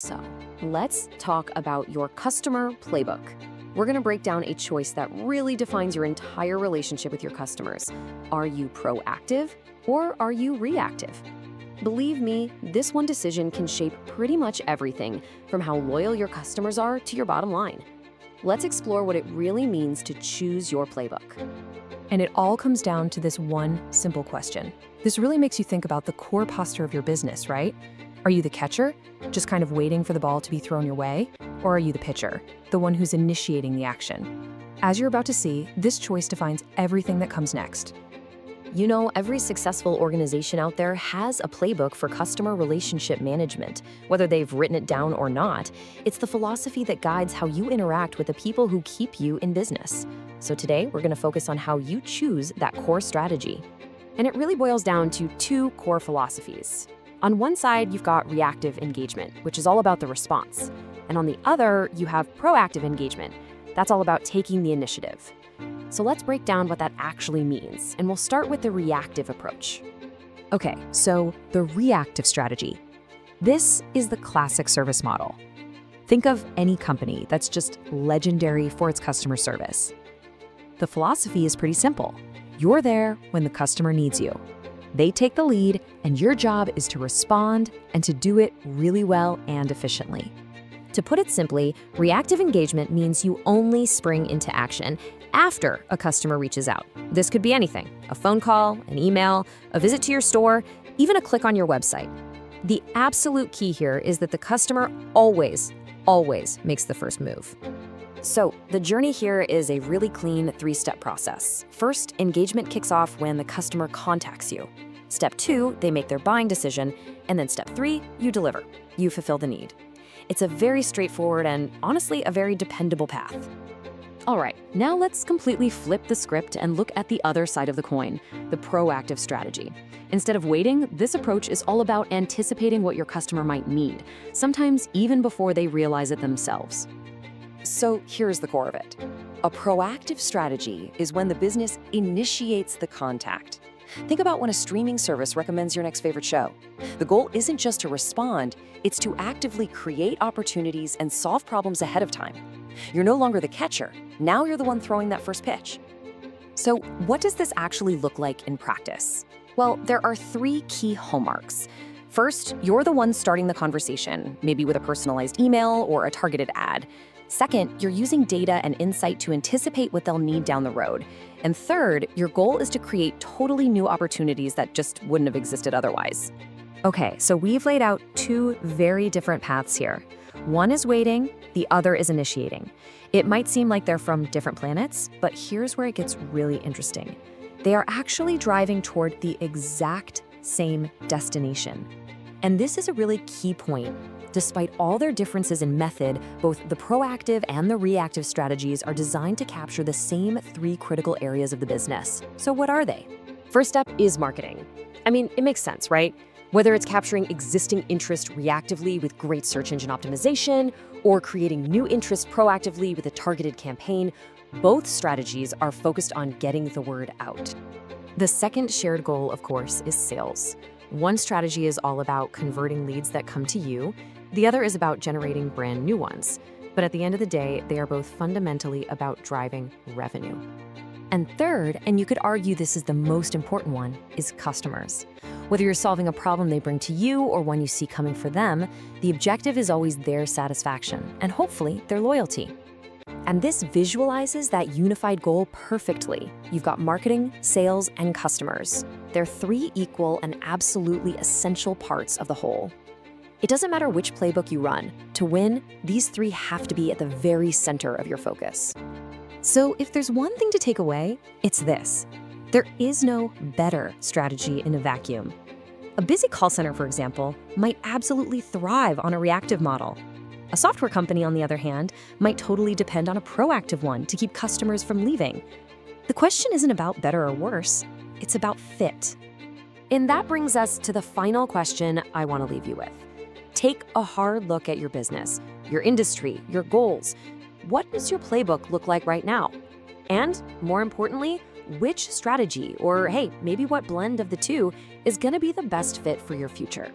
So, let's talk about your customer playbook. We're going to break down a choice that really defines your entire relationship with your customers. Are you proactive or are you reactive? Believe me, this one decision can shape pretty much everything from how loyal your customers are to your bottom line. Let's explore what it really means to choose your playbook. And it all comes down to this one simple question. This really makes you think about the core posture of your business, right? Are you the catcher, just kind of waiting for the ball to be thrown your way? Or are you the pitcher, the one who's initiating the action? As you're about to see, this choice defines everything that comes next. You know, every successful organization out there has a playbook for customer relationship management. Whether they've written it down or not, it's the philosophy that guides how you interact with the people who keep you in business. So today, we're going to focus on how you choose that core strategy. And it really boils down to two core philosophies. On one side, you've got reactive engagement, which is all about the response. And on the other, you have proactive engagement. That's all about taking the initiative. So let's break down what that actually means, and we'll start with the reactive approach. Okay, so the reactive strategy. This is the classic service model. Think of any company that's just legendary for its customer service. The philosophy is pretty simple. You're there when the customer needs you. They take the lead, and your job is to respond and to do it really well and efficiently. To put it simply, reactive engagement means you only spring into action after a customer reaches out. This could be anything: a phone call, an email, a visit to your store, even a click on your website. The absolute key here is that the customer always makes the first move. So the journey here is a really clean three-step process. First, engagement kicks off when the customer contacts you. Step 2, they make their buying decision. And then step 3, you deliver. You fulfill the need. It's a very straightforward and honestly a very dependable path. All right, now let's completely flip the script and look at the other side of the coin, the proactive strategy. Instead of waiting, this approach is all about anticipating what your customer might need, sometimes even before they realize it themselves. So here's the core of it. A proactive strategy is when the business initiates the contact. Think about when a streaming service recommends your next favorite show. The goal isn't just to respond, it's to actively create opportunities and solve problems ahead of time. You're no longer the catcher. Now you're the one throwing that first pitch. So what does this actually look like in practice? Well, there are 3 key hallmarks. First, you're the one starting the conversation, maybe with a personalized email or a targeted ad. Second, you're using data and insight to anticipate what they'll need down the road. And third, your goal is to create totally new opportunities that just wouldn't have existed otherwise. Okay, so we've laid out 2 very different paths here. One is waiting, the other is initiating. It might seem like they're from different planets, but here's where it gets really interesting. They are actually driving toward the exact same destination. And this is a really key point. Despite all their differences in method, both the proactive and the reactive strategies are designed to capture the same 3 critical areas of the business. So what are they? First up is marketing. I mean, it makes sense, right? Whether it's capturing existing interest reactively with great search engine optimization or creating new interest proactively with a targeted campaign, both strategies are focused on getting the word out. The second shared goal, of course, is sales. One strategy is all about converting leads that come to you. The other is about generating brand new ones. But at the end of the day, they are both fundamentally about driving revenue. And third, and you could argue this is the most important one, is customers. Whether you're solving a problem they bring to you or one you see coming for them, the objective is always their satisfaction and hopefully their loyalty. And this visualizes that unified goal perfectly. You've got marketing, sales, and customers. They're 3 equal and absolutely essential parts of the whole. It doesn't matter which playbook you run. To win, these 3 have to be at the very center of your focus. So if there's one thing to take away, it's this. There is no better strategy in a vacuum. A busy call center, for example, might absolutely thrive on a reactive model. A software company, on the other hand, might totally depend on a proactive one to keep customers from leaving. The question isn't about better or worse, it's about fit. And that brings us to the final question I want to leave you with. Take a hard look at your business, your industry, your goals. What does your playbook look like right now? And more importantly, which strategy, or hey, maybe what blend of the two, is going to be the best fit for your future?